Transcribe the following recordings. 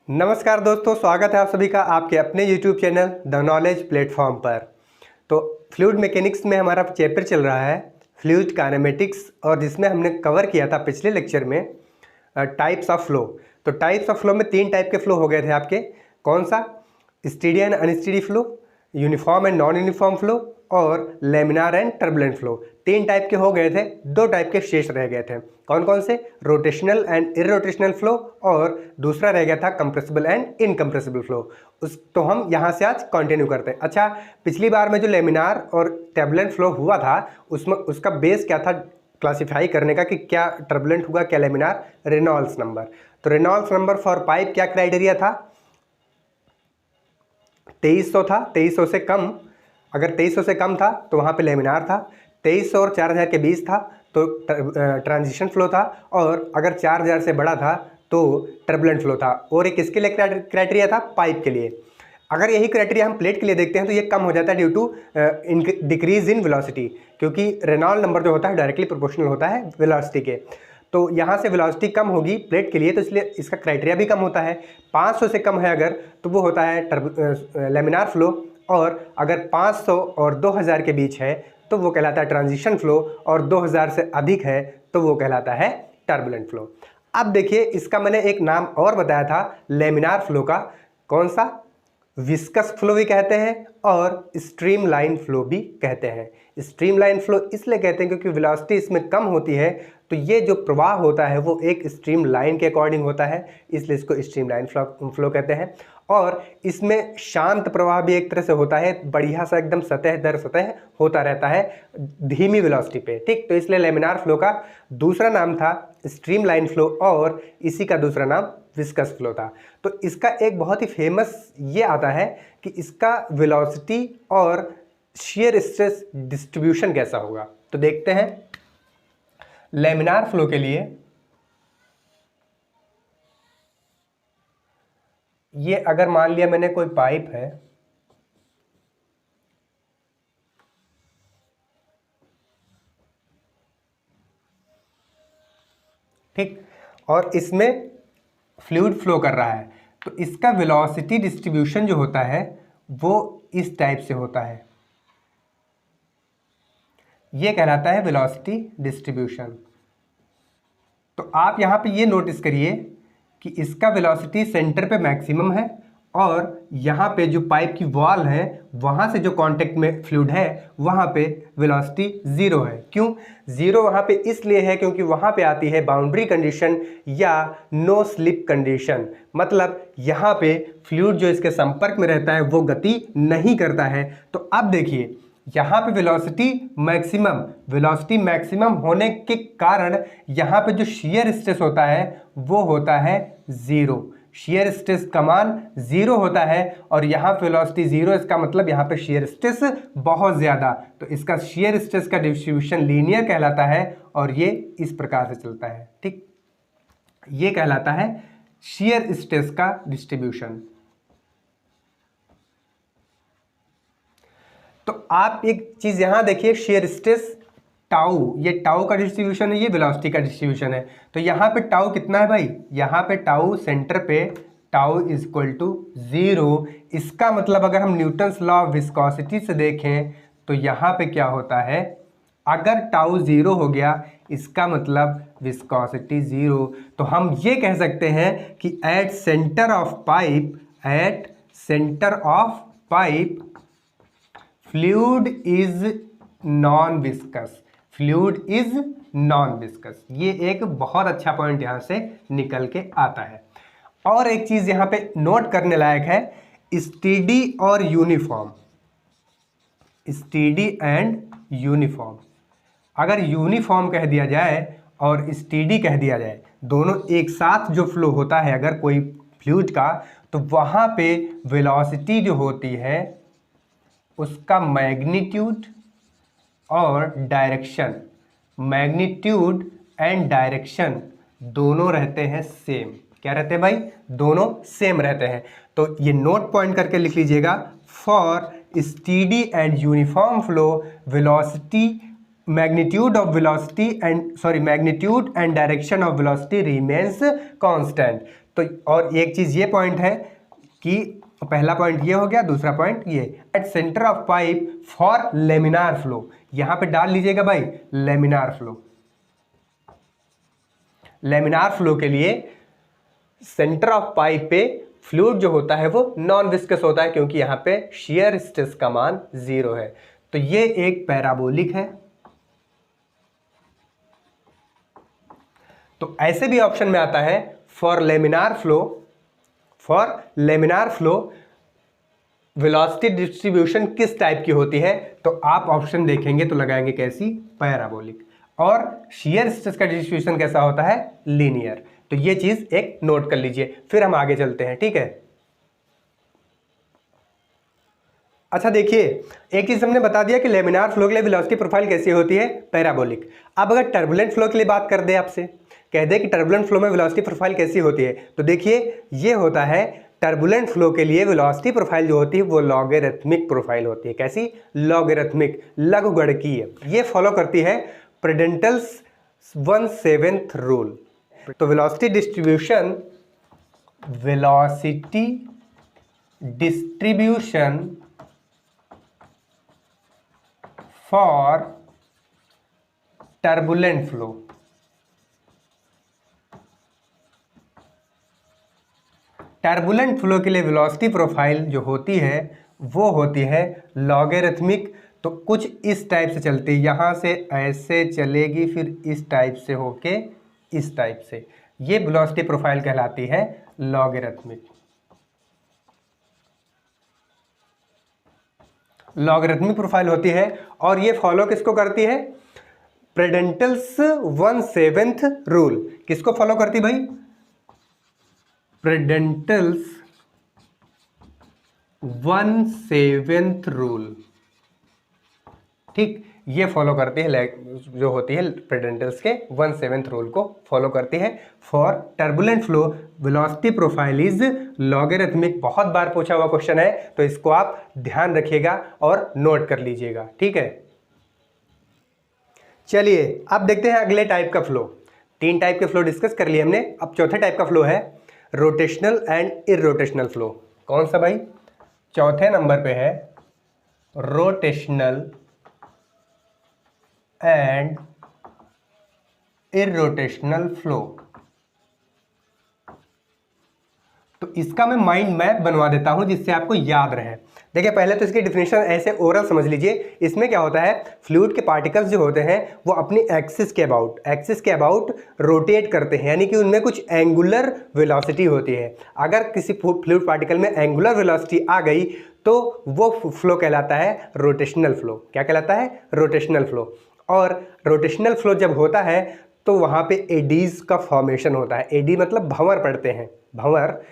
नमस्कार दोस्तों, स्वागत है आप सभी का आपके अपने YouTube channel the knowledge platform पर। तो फ्लूइड मैकेनिक्स में हमारा चैप्टर चल रहा है फ्लूइड काइनेमेटिक्स, और जिसमें हमने कवर किया था पिछले लेक्चर में टाइप्स ऑफ फ्लो। तो टाइप्स ऑफ फ्लो में 3 टाइप के फ्लो हो गए थे आपके। कौन सा? Steady and unsteady flow, uniform and non uniform flow और laminar and turbulent flow. 3 type के हो गए थे, 2 टाइप के शेष रह गए थे। कौन कौन से? रोटेशनल एंड इरोटेशनल फ्लो, और दूसरा रह गया था कंप्रेसिबल एंड इनकम्प्रेसिबल फ्लो। तो हम यहाँ से आज कंटिन्यू करते हैं। अच्छा, पिछली बार में जो लेमिनार और टर्बुलेंट फ्लो हुआ था उसमें उसका बेस क्या था क्लासिफाई करने का कि क्या टर्बुलेंट हुआ क्या लेमिनार? Reynolds number. तो रेनॉल्ड्स नंबर फॉर पाइप क्या क्राइटेरिया था? 2300 था। 2300 से कम, अगर 2300 से कम था तो वहाँ पे लेमिनार था। 2300 और 4000 के बीच था तो ट्रांजिशन फ्लो था, और अगर 4000 से बड़ा था तो टर्बुलेंट फ्लो था। और एक किसके लिए क्राइटेरिया था? पाइप के लिए। अगर यही क्राइटेरिया हम प्लेट के लिए देखते हैं तो ये कम हो जाता है due to decrease in velocity, क्योंकि रेनॉल्ड नंबर जो होता है डायरेक्टली प्रोपोर्शनल होता है वेलोसिटी के। तो यहाँ से वेलोसिटी कम होगी प्लेट के लिए, तो इसलिए इसका क्राइटेरिया भी कम होता है। 500 से कम है अगर, तो वो होता है लेमिनार फ्लो, और अगर 500 और 2000 के बीच है तो वो कहलाता है ट्रांजिशन फ्लो, और 2000 से अधिक है तो वो कहलाता है टर्बुलेंट फ्लो। अब देखिए, इसका मैंने एक नाम और बताया था लेमिनार फ्लो का। कौन सा? विस्कस फ्लो भी कहते हैं और स्ट्रीमलाइन फ्लो भी कहते हैं। स्ट्रीमलाइन फ्लो इसलिए कहते हैं क्योंकि वेलोसिटी इसमें कम होती है, तो ये जो प्रवाह होता है वो एक स्ट्रीम लाइन के अकॉर्डिंग होता है, इसलिए इसको स्ट्रीमलाइन फ्लो कहते हैं। और इसमें शांत प्रवाह भी एक तरह से होता है, बढ़िया सा एकदम सतह दर सतह होता रहता है धीमी वेलोसिटी पे। ठीक, तो इसलिए लेमिनार फ्लो का दूसरा नाम था स्ट्रीमलाइन फ्लो, और इसी का दूसरा नाम विस्कस फ्लो था। तो इसका एक बहुत ही फेमस ये आता है कि इसका वेलोसिटी और शियर स्ट्रेस डिस्ट्रीब्यूशन कैसा होगा। तो देखते हैं लेमिनार फ्लो के लिए। ये अगर मान लिया मैंने कोई पाइप है, ठीक, और इसमें फ्लूइड फ्लो कर रहा है, तो इसका वेलोसिटी डिस्ट्रीब्यूशन जो होता है वो इस टाइप से होता है। ये कहलाता है वेलोसिटी डिस्ट्रीब्यूशन। तो आप यहाँ पे ये नोटिस करिए कि इसका वेलोसिटी सेंटर पे मैक्सिमम है, और यहाँ पे जो पाइप की वॉल है वहाँ से जो कांटेक्ट में फ्लूइड है वहाँ पे वेलोसिटी 0 है। क्यों 0 वहाँ पे? इसलिए है क्योंकि वहाँ पे आती है बाउंड्री कंडीशन या नो स्लिप कंडीशन। मतलब यहाँ पे फ्लूइड जो इसके संपर्क में रहता है वो गति नहीं करता है। तो अब देखिए, यहाँ पे वेलोसिटी मैक्सिमम होने के कारण यहाँ पे जो शियर स्ट्रेस होता है वो होता है 0। शियर स्ट्रेस का मान 0 होता है, और यहाँ पे वेलोसिटी 0, इसका मतलब यहाँ पे शियर स्ट्रेस बहुत ज़्यादा। तो इसका शियर स्ट्रेस का डिस्ट्रीब्यूशन लीनियर कहलाता है, और ये इस प्रकार से चलता है। ठीक, ये कहलाता है शियर स्ट्रेस का डिस्ट्रीब्यूशन। तो आप एक चीज़ यहाँ देखिए, शियर स्ट्रेस टाउ, ये टाउ का डिस्ट्रीब्यूशन है, ये वेलोसिटी का डिस्ट्रीब्यूशन है। तो यहाँ पे टाउ कितना है भाई? यहाँ पे टाउ सेंटर पे टाउ इज इक्वल टू 0। इसका मतलब अगर हम न्यूटन्स लॉ ऑफ विस्कोसिटी से देखें तो यहाँ पे क्या होता है, अगर टाउ 0 हो गया इसका मतलब विस्कोसिटी 0। तो हम ये कह सकते हैं कि at centre of pipe fluid is non viscous. ये एक बहुत अच्छा पॉइंट यहाँ से निकल के आता है। और एक चीज यहाँ पे नोट करने लायक है, स्टेडी और यूनिफॉर्म, स्टेडी एंड यूनिफॉर्म। अगर यूनिफॉर्म कह दिया जाए और स्टेडी कह दिया जाए, दोनों एक साथ जो फ्लो होता है अगर कोई फ्लूइड का, तो वहाँ पे वेलोसिटी जो होती है उसका मैग्नीट्यूड और डायरेक्शन, मैग्नीट्यूड एंड डायरेक्शन दोनों रहते हैं सेम। क्या रहते हैं भाई? दोनों सेम रहते हैं। तो ये नोट पॉइंट करके लिख लीजिएगा, for steady and uniform flow velocity magnitude and direction of velocity remains constant। तो और एक चीज़ ये पॉइंट है कि पहला पॉइंट ये हो गया, दूसरा पॉइंट ये at centre of pipe for laminar flow, यहां पे डाल लीजिएगा भाई लेमिनार फ्लो। लेमिनार फ्लो के लिए सेंटर ऑफ पाइप पे फ्लूइड जो होता है वो नॉन विस्कस होता है, क्योंकि यहां पे शियर स्ट्रेस का मान 0 है। तो ये एक पैराबोलिक है। तो ऐसे भी ऑप्शन में आता है for laminar flow velocity distribution किस टाइप की होती है, तो आप ऑप्शन देखेंगे तो लगाएंगे कैसी, पैराबोलिक। और शियर स्ट्रेस का डिस्ट्रीब्यूशन कैसा होता है, लीनियर। तो ये चीज एक नोट कर लीजिए, फिर हम आगे चलते हैं, ठीक है। अच्छा देखिए, एक चीज हमने बता दिया कि लेमिनार फ्लो के लिए वेलोसिटी प्रोफाइल कैसी होती है, पैराबोलिक। अब अगर टर्बुलेंट फ्लो के लिए बात कर दे आपसे, कह दे कि टर्बुलेंट फ्लो में वेलोसिटी प्रोफाइल कैसी होती है, तो देखिए ये होता है टर्बुलेंट फ्लो के लिए वेलोसिटी प्रोफाइल जो होती है वो लॉगरिथमिक प्रोफाइल होती है। कैसी, लॉगरिथमिक, लघुगणकीय। ये फॉलो करती है प्रेडेंटल्स 1/7 रूल। तो velocity distribution for turbulent flow, turbulent flow के लिए वेलोसिटी प्रोफाइल जो होती है वो होती है लॉगरिथमिक। तो कुछ इस टाइप से चलती है, यहाँ से ऐसे चलेगी, फिर इस टाइप से होके इस टाइप से, ये वेलोसिटी प्रोफाइल कहलाती है लॉगरिथमिक। लॉगरिथमिक प्रोफाइल होती है और ये फॉलो किसको करती है, प्रेडेंटल्स 1/7 रूल। किसको फॉलो करती भाई, प्रेडेंटल्स 1/7 रूल, ठीक। ये फॉलो करती है, जो होती है प्रेडेंटल्स के 1/7 रूल को फॉलो करती है। For turbulent flow velocity profile is logarithmic. बहुत बार पूछा हुआ क्वेश्चन है, तो इसको आप ध्यान रखिएगा और नोट कर लीजिएगा, ठीक है। चलिए अब देखते हैं अगले टाइप का फ्लो। 3 टाइप के फ्लो डिस्कस कर लिए हमने, अब चौथे टाइप का फ्लो है रोटेशनल एंड इरोटेशनल फ्लो। कौन सा भाई, चौथे नंबर पे है रोटेशनल एंड इरोटेशनल फ्लो। तो इसका मैं माइंड मैप बनवा देता हूं जिससे आपको याद रहे। देखिए पहले तो इसकी डिफिनेशन ऐसे ओरल समझ लीजिए। इसमें क्या होता है, फ्लूइड के पार्टिकल्स जो होते हैं वो अपनी एक्सिस के अबाउट रोटेट करते हैं, यानी कि उनमें कुछ एंगुलर वेलोसिटी होती है। अगर किसी फ्लूइड पार्टिकल में एंगुलर वेलोसिटी आ गई तो वो फ्लो कहलाता है रोटेशनल फ्लो। क्या कहलाता है, रोटेशनल फ्लो। और रोटेशनल फ्लो जब होता है तो वहाँ पे एडीज का फॉर्मेशन होता है। एडी मतलब भंवर पड़ते हैं, भंवर,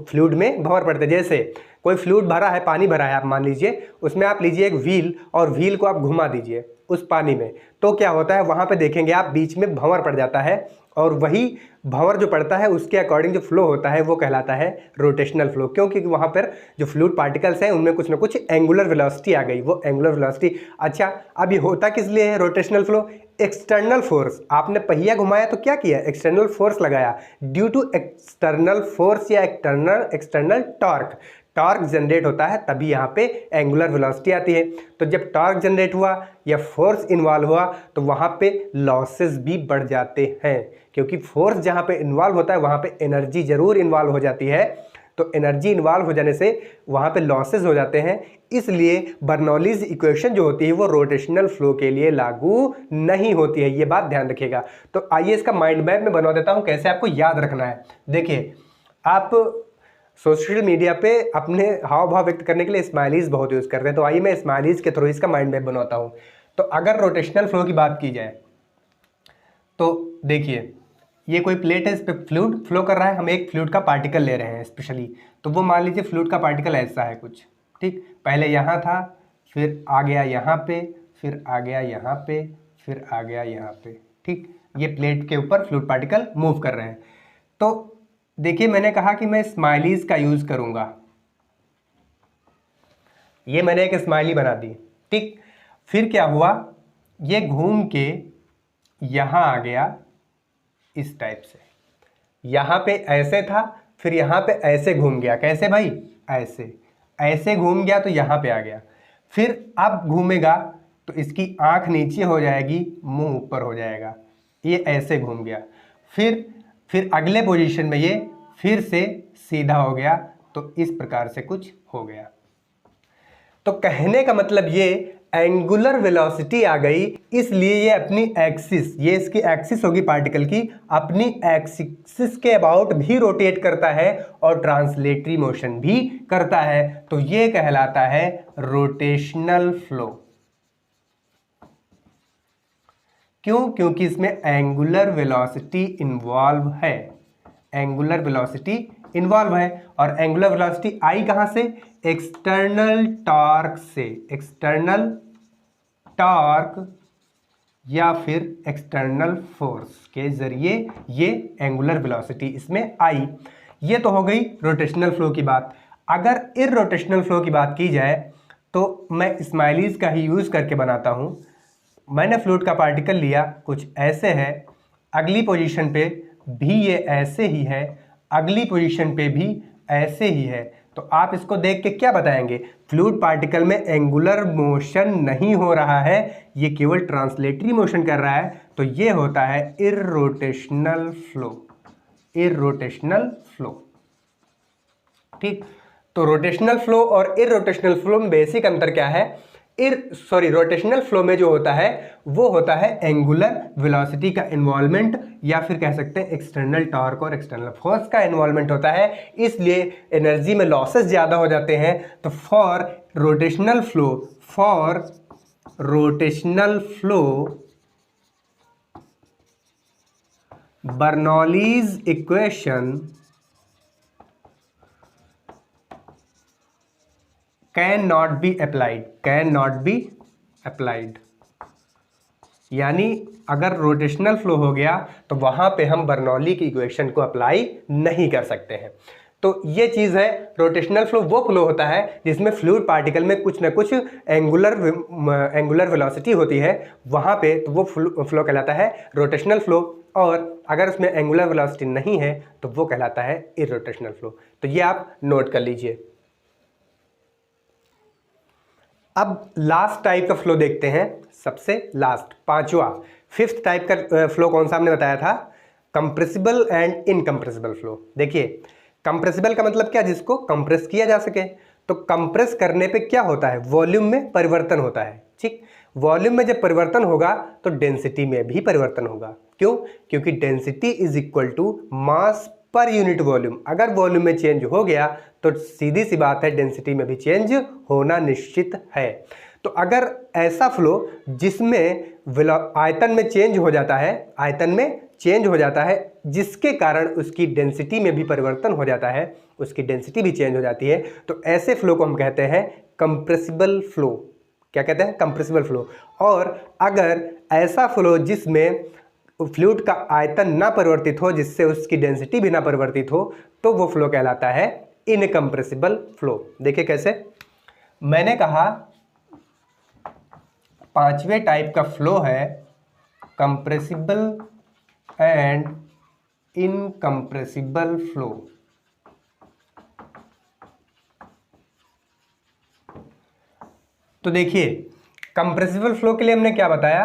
फ्लूइड में भंवर पड़ते हैं। जैसे कोई फ्लूइड भरा है, पानी भरा है, आप मान लीजिए उसमें आप लीजिए एक व्हील और व्हील को आप घुमा दीजिए उस पानी में, तो क्या होता है वहाँ पे देखेंगे आप बीच में भंवर पड़ जाता है, और वही भंवर जो पड़ता है उसके अकॉर्डिंग जो फ्लो होता है वो कहलाता है रोटेशनल फ्लो। क्योंकि वहाँ पर जो फ्लूइड पार्टिकल्स हैं उनमें कुछ ना कुछ एंगुलर वेलोसिटी आ गई, वो एंगुलर वेलोसिटी। अच्छा अब ये होता किस लिए है रोटेशनल फ्लो, एक्सटर्नल फोर्स। आपने पहिया घुमाया तो क्या किया, एक्सटर्नल फोर्स लगाया। ड्यू टू एक्सटर्नल फोर्स या एक्सटर्नल टॉर्क जनरेट होता है, तभी यहाँ पे एंगुलर वेलोसिटी आती है। तो जब टॉर्क जनरेट हुआ या फोर्स इन्वॉल्व हुआ तो वहाँ पे लॉसेस भी बढ़ जाते हैं, क्योंकि फोर्स जहाँ पे इन्वॉल्व होता है वहाँ पे एनर्जी जरूर इन्वॉल्व हो जाती है। तो एनर्जी इन्वॉल्व हो जाने से वहाँ पे लॉसेस हो जाते हैं। इसलिए बर्नौलीज इक्वेशन जो होती है वो रोटेशनल फ्लो के लिए लागू नहीं होती है, ये बात ध्यान रखिएगा। तो आइए इसका माइंड मैप में बना देता हूँ कैसे आपको याद रखना है। देखिए आप सोशल मीडिया पे अपने हाव भाव व्यक्त करने के लिए स्माइलीज बहुत यूज़ करते हैं, तो आइए मैं स्माइलीज के थ्रू इसका माइंड मैप बनाता हूँ। तो अगर रोटेशनल फ्लो की बात की जाए तो देखिए ये कोई प्लेट है, इस पर फ्लूइड फ्लो कर रहा है, हम एक फ्लूइड का पार्टिकल ले रहे हैं स्पेशली। तो वो मान लीजिए फ्लूइड का पार्टिकल ऐसा है कुछ, ठीक। पहले यहाँ था, फिर आ गया यहाँ पे, फिर आ गया यहाँ पे, फिर आ गया यहाँ पे, ठीक। ये प्लेट के ऊपर फ्लूइड पार्टिकल मूव कर रहे हैं। तो देखिए मैंने कहा कि मैं स्माइलीज का यूज करूंगा, ये मैंने एक स्माइली बना दी, ठीक। फिर क्या हुआ, ये घूम के यहां आ गया इस टाइप से, यहाँ पे ऐसे था, फिर यहाँ पे ऐसे घूम गया। कैसे भाई? ऐसे, ऐसे घूम गया तो यहाँ पे आ गया। फिर अब घूमेगा तो इसकी आँख नीचे हो जाएगी, मुंह ऊपर हो जाएगा। ये ऐसे घूम गया। फिर अगले पोजीशन में ये फिर से सीधा हो गया, तो इस प्रकार से कुछ हो गया। तो कहने का मतलब ये एंगुलर वेलोसिटी आ गई, इसलिए ये अपनी एक्सिस, ये इसकी एक्सिस होगी पार्टिकल की, अपनी एक्सिस के अबाउट भी रोटेट करता है और ट्रांसलेटरी मोशन भी करता है। तो ये कहलाता है रोटेशनल फ्लो। क्यों? क्योंकि इसमें एंगुलर वेलोसिटी इन्वॉल्व है, एंगुलर वेलोसिटी इन्वॉल्व है। और एंगुलर वेलोसिटी आई कहां से? एक्सटर्नल टॉर्क से, एक्सटर्नल टॉर्क या फिर एक्सटर्नल फोर्स के जरिए ये एंगुलर वेलोसिटी इसमें आई। ये तो हो गई रोटेशनल फ्लो की बात। अगर इररोटेशनल फ्लो की बात की जाए तो मैं स्माइलीज का ही यूज करके बनाता हूं। मैंने फ्लूइड का पार्टिकल लिया, कुछ ऐसे है, अगली पोजीशन पे भी ये ऐसे ही है, अगली पोजीशन पे भी ऐसे ही है। तो आप इसको देख के क्या बताएंगे? फ्लूइड पार्टिकल में एंगुलर मोशन नहीं हो रहा है, ये केवल ट्रांसलेटरी मोशन कर रहा है। तो ये होता है इररोटेशनल फ्लो, इररोटेशनल फ्लो। ठीक, तो रोटेशनल फ्लो और इररोटेशनल फ्लो में बेसिक अंतर क्या है? रोटेशनल फ्लो में जो होता है वो होता है एंगुलर वेलोसिटी का इन्वॉल्वमेंट, या फिर कह सकते हैं एक्सटर्नल टॉर्क और एक्सटर्नल फोर्स का इन्वॉल्वमेंट होता है, इसलिए एनर्जी में लॉसेस ज़्यादा हो जाते हैं। तो for rotational flow Bernoulli's equation can not be applied. यानी अगर रोटेशनल फ्लो हो गया तो वहां पे हम बर्नौली की इक्वेशन को अप्लाई नहीं कर सकते हैं। तो ये चीज़ है, रोटेशनल फ्लो वो फ्लो होता है जिसमें फ्लूइड पार्टिकल में कुछ ना कुछ एंगुलर वेलोसिटी होती है, वहां पे तो वो फ्लो कहलाता है रोटेशनल फ्लो। और अगर उसमें एंगुलर वेलोसिटी नहीं है तो वो कहलाता है इररोटेशनल फ्लो। तो ये आप नोट कर लीजिए। अब लास्ट टाइप का फ्लो देखते हैं, सबसे लास्ट, पांचवा, फिफ्थ टाइप का फ्लो कौन सा हमने बताया था? Compressible and incompressible flow. देखिए, कंप्रेसिबल का मतलब क्या? जिसको कंप्रेस किया जा सके। तो कंप्रेस करने पे क्या होता है? वॉल्यूम में परिवर्तन होता है। ठीक, वॉल्यूम में जब परिवर्तन होगा तो डेंसिटी में भी परिवर्तन होगा। क्यों? क्योंकि density is equal to mass per unit volume. अगर वॉल्यूम में चेंज हो गया तो सीधी सी बात है डेंसिटी में भी चेंज होना निश्चित है। तो अगर ऐसा फ्लो जिसमें आयतन में चेंज हो जाता है, आयतन में चेंज हो जाता है, जिसके कारण उसकी डेंसिटी में भी परिवर्तन हो जाता है, उसकी डेंसिटी भी चेंज हो जाती है, तो ऐसे फ्लो को हम कहते हैं कंप्रेसिबल फ्लो। क्या कहते हैं? Compressible flow. और अगर ऐसा फ्लो जिसमें फ्लूइड का आयतन ना परिवर्तित हो, जिससे उसकी डेंसिटी भी ना परिवर्तित हो, तो वो फ्लो कहलाता है इनकम्प्रेसिबल फ्लो। देखिए कैसे, मैंने कहा पांचवें टाइप का फ्लो है कंप्रेसिबल एंड इनकम्प्रेसिबल फ्लो। तो देखिए, कंप्रेसिबल फ्लो के लिए हमने क्या बताया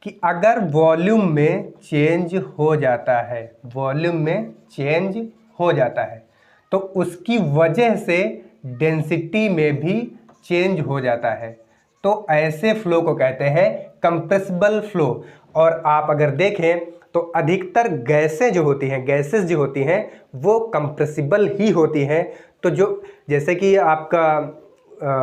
कि अगर वॉल्यूम में चेंज हो जाता है, वॉल्यूम में चेंज हो जाता है, तो उसकी वजह से डेंसिटी में भी चेंज हो जाता है। तो ऐसे फ्लो को कहते हैं कंप्रेसिबल फ्लो। और आप अगर देखें तो अधिकतर गैसें जो होती हैं, गैसेस जो होती हैं, वो कंप्रेसिबल ही होती हैं। तो जो जैसे कि आपका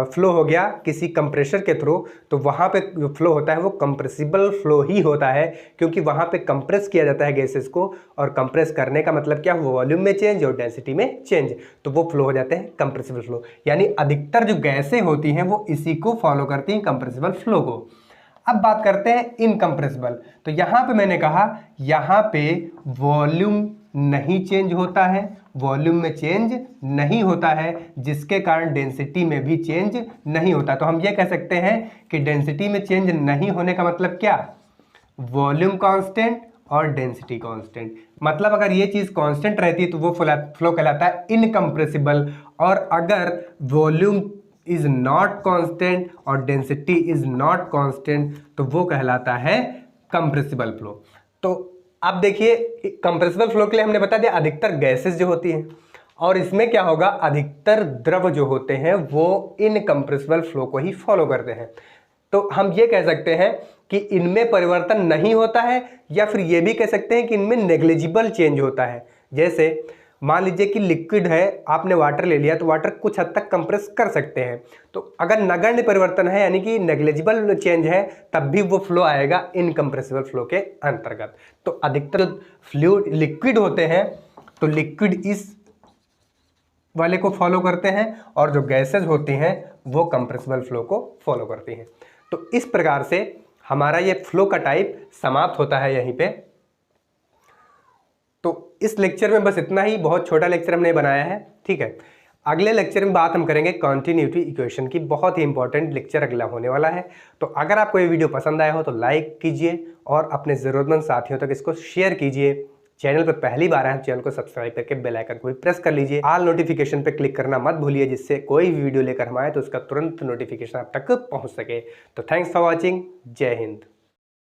फ्लो हो गया किसी कंप्रेशर के थ्रू, तो वहाँ पे जो फ्लो होता है वो कंप्रेसिबल फ्लो ही होता है, क्योंकि वहाँ पे कंप्रेस किया जाता है गैसेस को, और कंप्रेस करने का मतलब क्या? वॉल्यूम में चेंज और डेंसिटी में चेंज, तो वो फ्लो हो जाते हैं कंप्रेसिबल फ्लो। यानी अधिकतर जो गैसें होती हैं वो इसी को फॉलो करती हैं, कंप्रेसिबल फ्लो को। अब बात करते हैं इनकम्प्रेसिबल। तो यहाँ पे मैंने कहा यहाँ पे वॉल्यूम नहीं चेंज होता है, वॉल्यूम में चेंज नहीं होता है, जिसके कारण डेंसिटी में भी चेंज नहीं होता। तो हम ये कह सकते हैं कि डेंसिटी में चेंज नहीं होने का मतलब क्या? वॉल्यूम कांस्टेंट और डेंसिटी कांस्टेंट। मतलब अगर ये चीज़ कांस्टेंट रहती है तो वो फ्लो कहलाता है इनकम्प्रेसिबल, और अगर वॉल्यूम इज नॉट कांस्टेंट और डेंसिटी इज नॉट कांस्टेंट तो वो कहलाता है कंप्रेसिबल फ्लो। तो अब देखिए कंप्रेसिबल फ्लो के लिए हमने बता दिया अधिकतर गैसेस जो होती हैं, और इसमें क्या होगा, अधिकतर द्रव जो होते हैं वो इनकम्प्रेसिबल फ्लो को ही फॉलो करते हैं। तो हम ये कह सकते हैं कि इनमें परिवर्तन नहीं होता है, या फिर ये भी कह सकते हैं कि इनमें नेग्लिजिबल चेंज होता है। जैसे मान लीजिए कि लिक्विड है, आपने वाटर ले लिया तो वाटर कुछ हद तक कंप्रेस कर सकते हैं, तो अगर नगण्य परिवर्तन है यानी कि नेग्लिजिबल चेंज है तब भी वो फ्लो आएगा इनकम्प्रेसिबल फ्लो के अंतर्गत। तो अधिकतर फ्लूइड लिक्विड होते हैं तो लिक्विड इस वाले को फॉलो करते हैं, और जो गैसेज होती हैं वो कंप्रेसिबल फ्लो को फॉलो करती हैं। तो इस प्रकार से हमारा ये फ्लो का टाइप समाप्त होता है यहीं पे। तो इस लेक्चर में बस इतना ही, बहुत छोटा लेक्चर हमने बनाया है, ठीक है। अगले लेक्चर में बात हम करेंगे कॉन्टिन्यूटी इक्वेशन की, बहुत ही इंपॉर्टेंट लेक्चर अगला होने वाला है। तो अगर आपको ये वीडियो पसंद आया हो तो लाइक कीजिए और अपने ज़रूरतमंद साथियों तक इसको शेयर कीजिए। चैनल पर पहली बार आए हैं, चैनल को सब्सक्राइब करके बेल आइकन को भी प्रेस कर लीजिए। ऑल नोटिफिकेशन पे क्लिक करना मत भूलिए, जिससे कोई भी वीडियो लेकर हम आए तो उसका तुरंत नोटिफिकेशन आप तक पहुंच सके। तो थैंक्स फॉर वॉचिंग, जय हिंद।